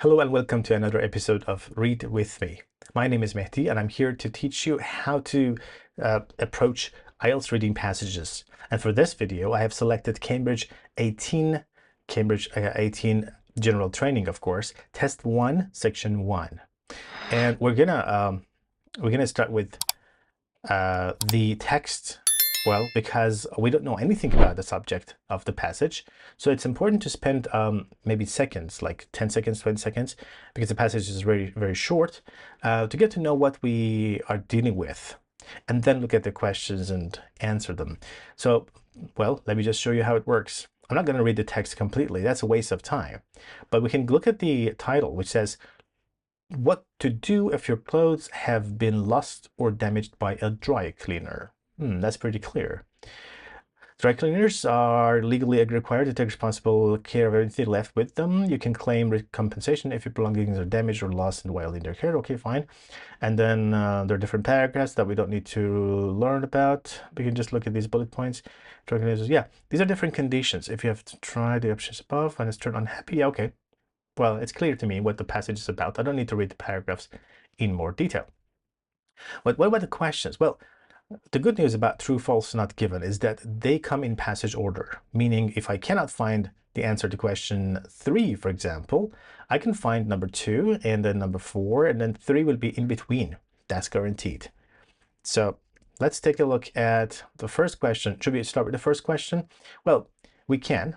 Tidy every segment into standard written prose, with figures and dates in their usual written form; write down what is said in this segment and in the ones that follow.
Hello and welcome to another episode of Read With Me. My name is Mehdi and I'm here to teach you how to approach IELTS reading passages. And for this video, I have selected Cambridge 18 General Training, of course, Test 1, Section 1. And we're gonna start with the text. Well, because we don't know anything about the subject of the passage, so it's important to spend maybe seconds, like 10 seconds, 20 seconds, because the passage is very, very short, to get to know what we are dealing with, and then look at the questions and answer them. So, well, let me just show you how it works. I'm not going to read the text completely. That's a waste of time. But we can look at the title, which says, "What to do if your clothes have been lost or damaged by a dry cleaner." That's pretty clear. Dry cleaners are legally required to take responsible care of everything left with them. You can claim compensation if your belongings are damaged or lost while in their care. Okay, fine. And then there are different paragraphs that we don't need to learn about. We can just look at these bullet points. Dry cleaners, yeah, these are different conditions. If you have to try the options above and it's turned unhappy, yeah, okay. Well, it's clear to me what the passage is about. I don't need to read the paragraphs in more detail. But what about the questions? Well, the good news about true, false, not given is that they come in passage order, meaning if I cannot find the answer to question 3, for example, I can find number 2 and then number 4, and then 3 will be in between. That's guaranteed. So let's take a look at the first question. Should we start with the first question? Well, we can.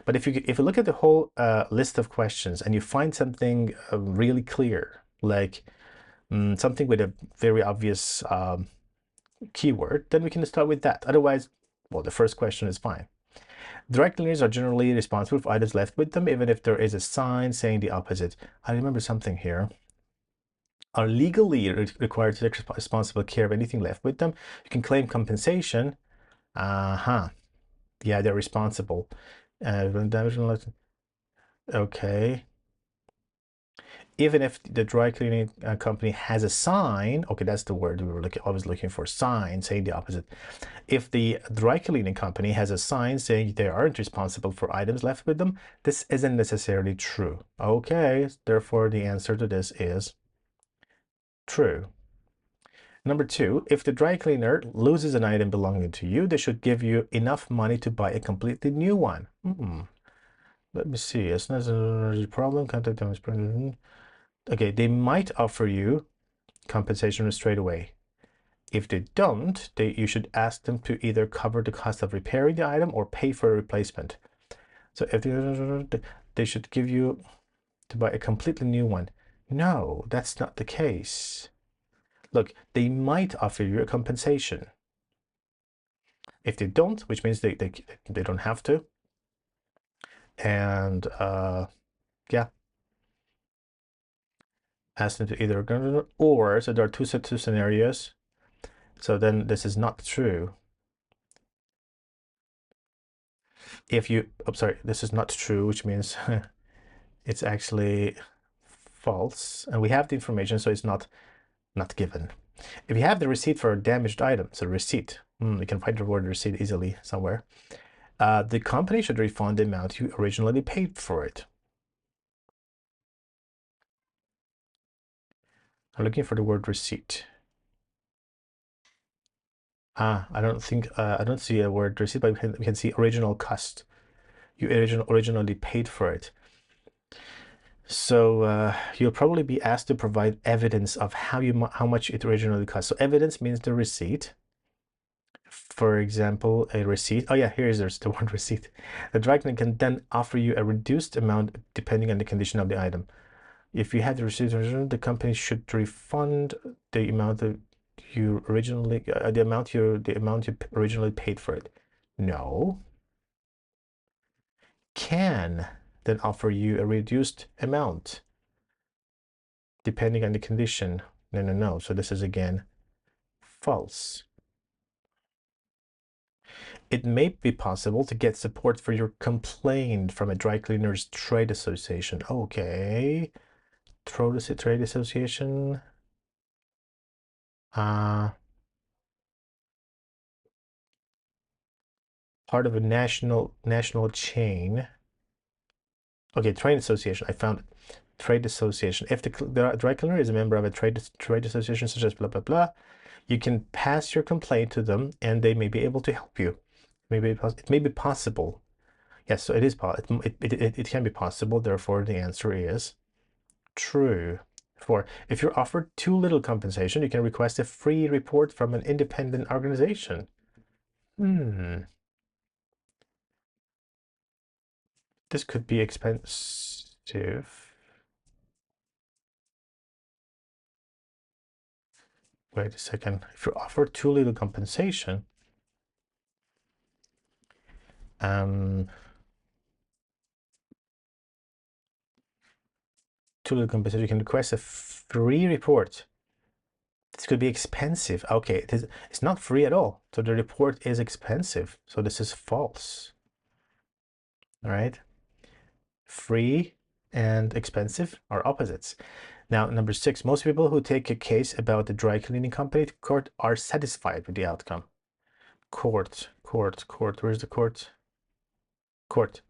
But if you look at the whole list of questions and you find something really clear, like something with a very obvious keyword, then we can start with that. Otherwise, well, the first question is fine. Dry cleaners are generally responsible for items left with them, even if there is a sign saying the opposite. I remember something here. Are legally required to take responsible care of anything left with them. You can claim compensation. Yeah, they're responsible. Okay. Even if the dry cleaning company has a sign, okay, that's the word we were always looking for, sign saying the opposite. If the dry cleaning company has a sign saying they aren't responsible for items left with them, this isn't necessarily true. Okay, therefore the answer to this is true. Number 2, if the dry cleaner loses an item belonging to you, they should give you enough money to buy a completely new one. Let me see. It's not a problem. Contact them. Okay, they might offer you compensation straight away. If they don't, you should ask them to either cover the cost of repairing the item or pay for a replacement. So if they should give you to buy a completely new one. No, that's not the case. Look, they might offer you a compensation. If they don't, which means they don't have to. And yeah, ask them to either or, so there are two scenarios. So then this is not true. If you, oh, sorry, this is not true, which means it's actually false. And we have the information, so it's not given. If you have the receipt for a damaged item, so receipt, you can find the word receipt easily somewhere. The company should refund the amount you originally paid for it. I'm looking for the word receipt. I don't think I don't see a word receipt, but we can see original cost. You originally paid for it. So you'll probably be asked to provide evidence of how much it originally cost. So evidence means the receipt. For example, a receipt. Oh yeah, there's the word receipt. The dry cleaner can then offer you a reduced amount depending on the condition of the item. If you have the receipt, the company should refund the amount that you originally the amount you originally paid for it. No. Can then offer you a reduced amount depending on the condition. No. So this is again false. It may be possible to get support for your complaint from a dry cleaners trade association. Okay. Trade association. Part of a national chain. Okay, trade association. I found it. trade association. If the dry cleaner is a member of a trade association such as blah blah blah, you can pass your complaint to them, and they may be able to help you. It may be possible. Yes, so it is it can be possible. Therefore, the answer is true. If you're offered too little compensation, you can request a free report from an independent organization. This could be expensive. Wait a second. If you're offered too little compensation, too little compensation, you can request a free report. This could be expensive. Okay, it's not free at all. So the report is expensive. So this is false. All right. Free and expensive are opposites. Now, number 6, most people who take a case about the dry cleaning company to court are satisfied with the outcome. Court. Where's the court? Court.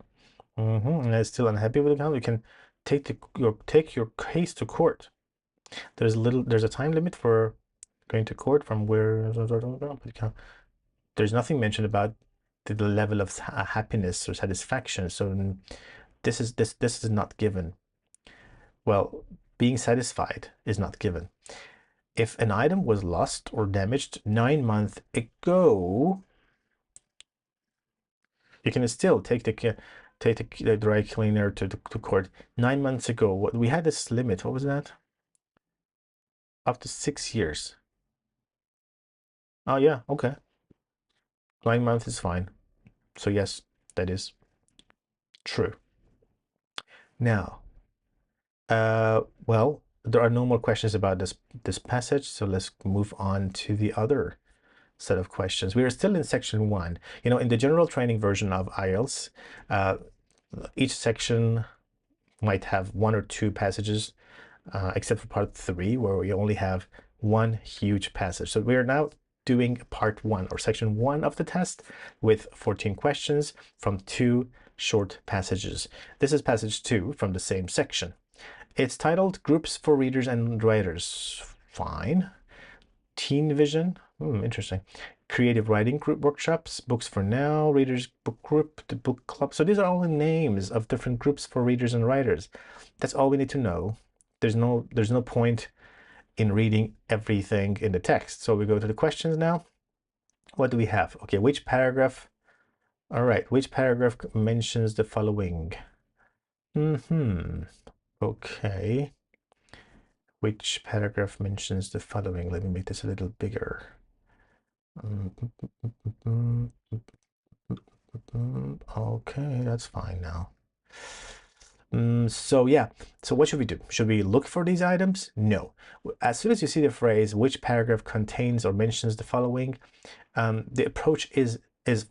And still unhappy with the outcome. You can take your case to court. There's a time limit for going to court from where there's nothing mentioned about the level of happiness or satisfaction. So this is not given. Well, being satisfied is not given. If an item was lost or damaged 9 months ago, you can still take the dry cleaner to court. 9 months ago, we had this limit. What was that? Up to 6 years. Oh yeah, okay. 9 months is fine. So yes, that is true. Now, well, there are no more questions about this passage, so let's move on to the other set of questions. We are still in section 1. You know, in the general training version of IELTS, each section might have 1 or 2 passages, except for part 3, where we only have one huge passage. So we are now doing part 1 or section 1 of the test with 14 questions from 2 short passages. This is passage 2 from the same section. It's titled Groups for Readers and Writers. Fine. Teen Vision. Interesting. Creative Writing Group Workshops. Books for Now. Readers Book Group. The Book Club. So these are all the names of different groups for readers and writers. That's all we need to know. There's no point in reading everything in the text. So we go to the questions now. What do we have? Okay, which paragraph? All right, which paragraph mentions the following? Okay. Which paragraph mentions the following? Let me make this a little bigger. Okay, that's fine now. So yeah, so what should we do? Should we look for these items? No. As soon as you see the phrase, which paragraph contains or mentions the following, the approach is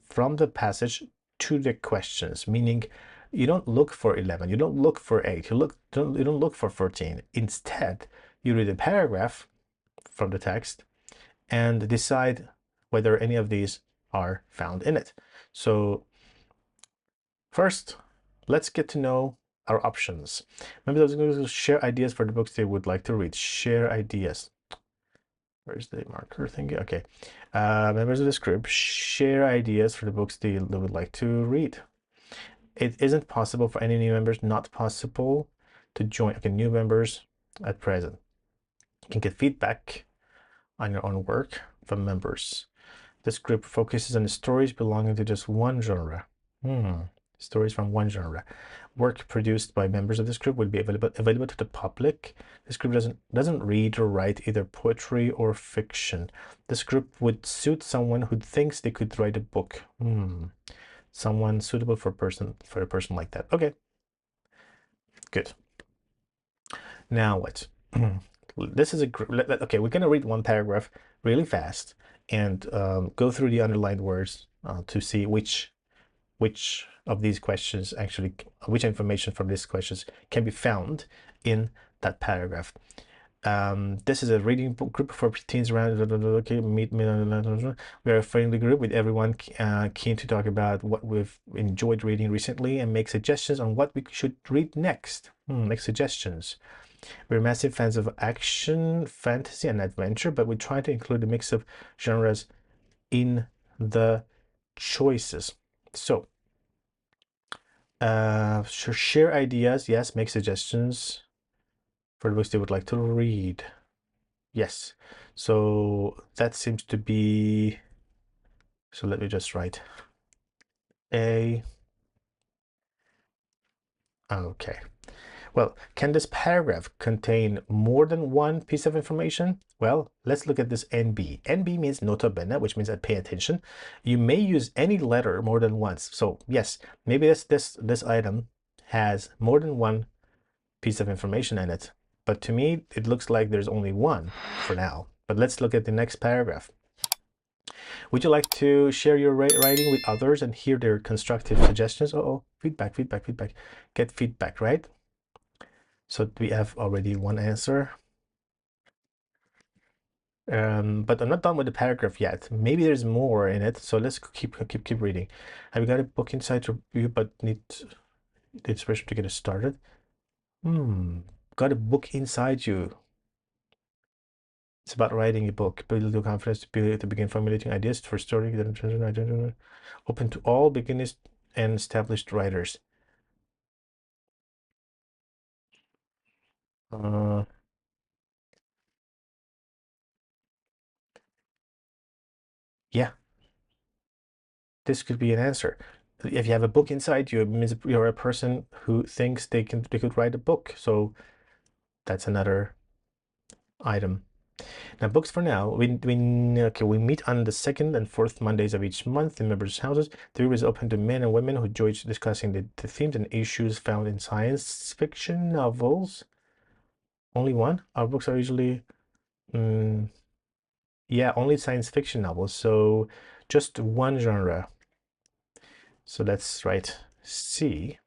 from the passage to the questions, meaning you don't look for 11, you don't look for 8, you don't look for 14. Instead, you read a paragraph from the text and decide whether any of these are found in it. So first, let's get to know our options. Maybe those going to share ideas for the books they would like to read. Share ideas. Where's the marker thing? Okay. Members of this group share ideas for the books they would like to read. It isn't possible for any new members, not possible to join. Okay, new members at present. You can get feedback on your own work from members. This group focuses on the stories belonging to just one genre. Stories from one genre. Work produced by members of this group would be available to the public. This group doesn't read or write either poetry or fiction. This group would suit someone who thinks they could write a book. Someone suitable for a person like that. Okay, good. Now what? This is okay, we're gonna read one paragraph really fast and go through the underlined words to see which of these questions actually, which information from these questions can be found in that paragraph. This is a reading book group for teens around. Okay, we are a friendly group with everyone keen to talk about what we've enjoyed reading recently and make suggestions on what we should read next. Make suggestions. We're massive fans of action, fantasy, and adventure, but we try to include a mix of genres in the choices. So, share ideas. Yes, make suggestions for the books they would like to read. Yes. So that seems to be, so let me just write A. Okay. Well, can this paragraph contain more than one piece of information? Well, let's look at this NB. NB means nota bene, which means I pay attention. You may use any letter more than once. So yes, maybe this item has more than one piece of information in it. But to me, it looks like there's only one for now. But let's look at the next paragraph. Would you like to share your writing with others and hear their constructive suggestions? Feedback, feedback, feedback. Get feedback, right? So we have already one answer. But I'm not done with the paragraph yet. Maybe there's more in it. So let's keep reading. Have you got a book inside review but need the inspiration to get it started? Got a book inside you. It's about writing a book. Build your confidence to begin formulating ideas for story. Open to all beginners and established writers. Yeah, this could be an answer. If you have a book inside you, it means you're a person who thinks they could write a book. So that's another item. Now, books for now. We meet on the second and fourth Mondays of each month in members' houses. The room is open to men and women who enjoy discussing the themes and issues found in science fiction novels. Only one. Our books are usually, yeah, only science fiction novels. So just one genre. So let's write C.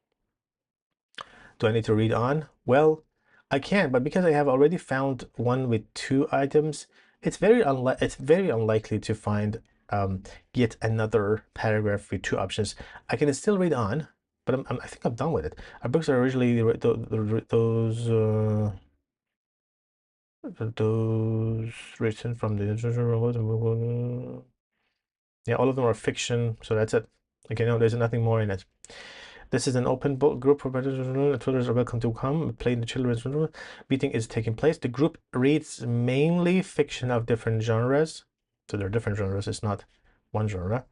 Do I need to read on? Well, I can, but because I have already found one with two items, it's very unlikely to find yet another paragraph with two options. I can still read on, but I think I'm done with it. Our books are originally those written from the yeah, all of them are fiction, so that's it. Okay, no, there's nothing more in it. This is an open book group for children are welcome to come play in the children's room. Meeting is taking place. The group reads mainly fiction of different genres. So there are different genres, it's not one genre.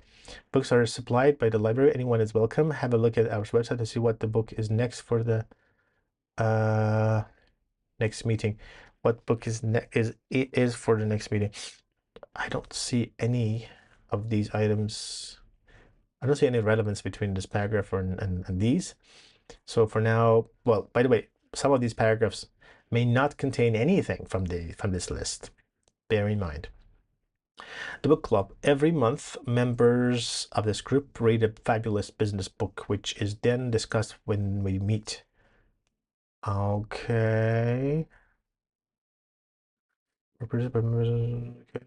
Books are supplied by the library. Anyone is welcome. Have a look at our website to see what the book is next for the next meeting. What book is for the next meeting? I don't see any of these items. I don't see any relevance between this paragraph and these. So for now, well, by the way, some of these paragraphs may not contain anything from this list. Bear in mind. The book club. Every month, members of this group read a fabulous business book, which is then discussed when we meet. Okay. Represented by members. Okay.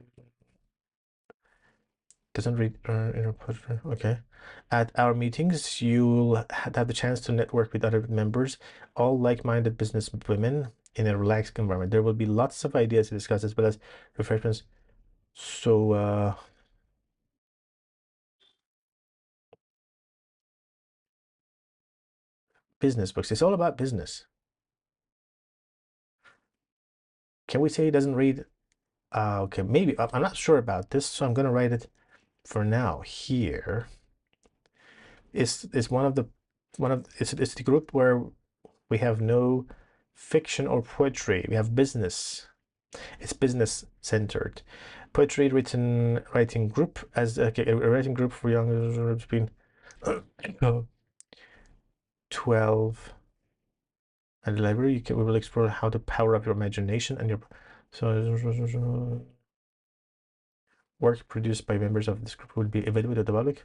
Doesn't read okay. At our meetings, you'll have the chance to network with other members, all like-minded business women in a relaxed environment. There will be lots of ideas to discuss as well as refreshments. So business books. It's all about business. Can we say it doesn't read? Okay, maybe I'm not sure about this, so I'm gonna write it for now here. It's it's the group where we have no fiction or poetry. We have business. It's business centered. Poetry writing group as a writing group for young between 12 and the library. We will explore how to power up your imagination and your work produced by members of this group will be available to the public.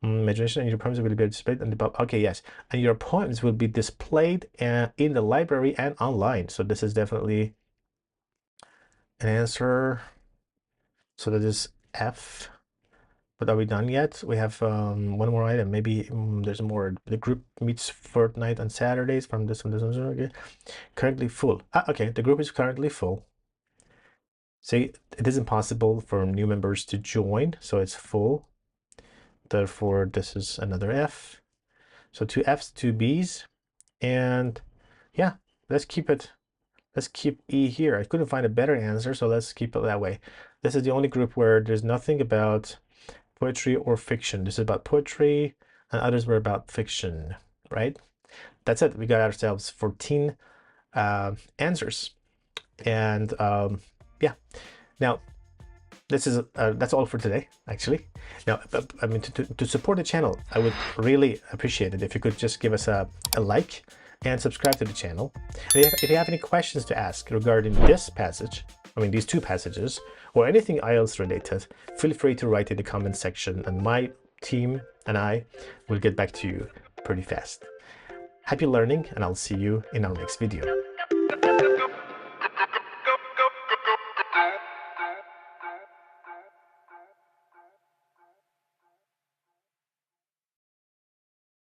Imagination and your poems will be displayed on the public. Okay, yes, and your poems will be displayed in the library and online. So this is definitely an answer. So that is F. But are we done yet? We have one more item. Maybe there's more. The group meets fortnight on Saturdays from this one. Okay. Currently full. Okay. The group is currently full. See, it is impossible for new members to join, so it's full. Therefore, this is another F. So 2 F's, 2 B's, and yeah, let's keep it. Let's keep E here. I couldn't find a better answer, so let's keep it that way. This is the only group where there's nothing about poetry or fiction. This is about poetry, and others were about fiction, right? That's it. We got ourselves 14 answers, and yeah. Now, this is that's all for today, actually. Now, I mean, to support the channel, I would really appreciate it if you could just give us a like and subscribe to the channel. And if you have any questions to ask regarding this passage, I mean, these two passages, or anything IELTS related, feel free to write in the comment section, and my team and I will get back to you pretty fast. Happy learning, and I'll see you in our next video.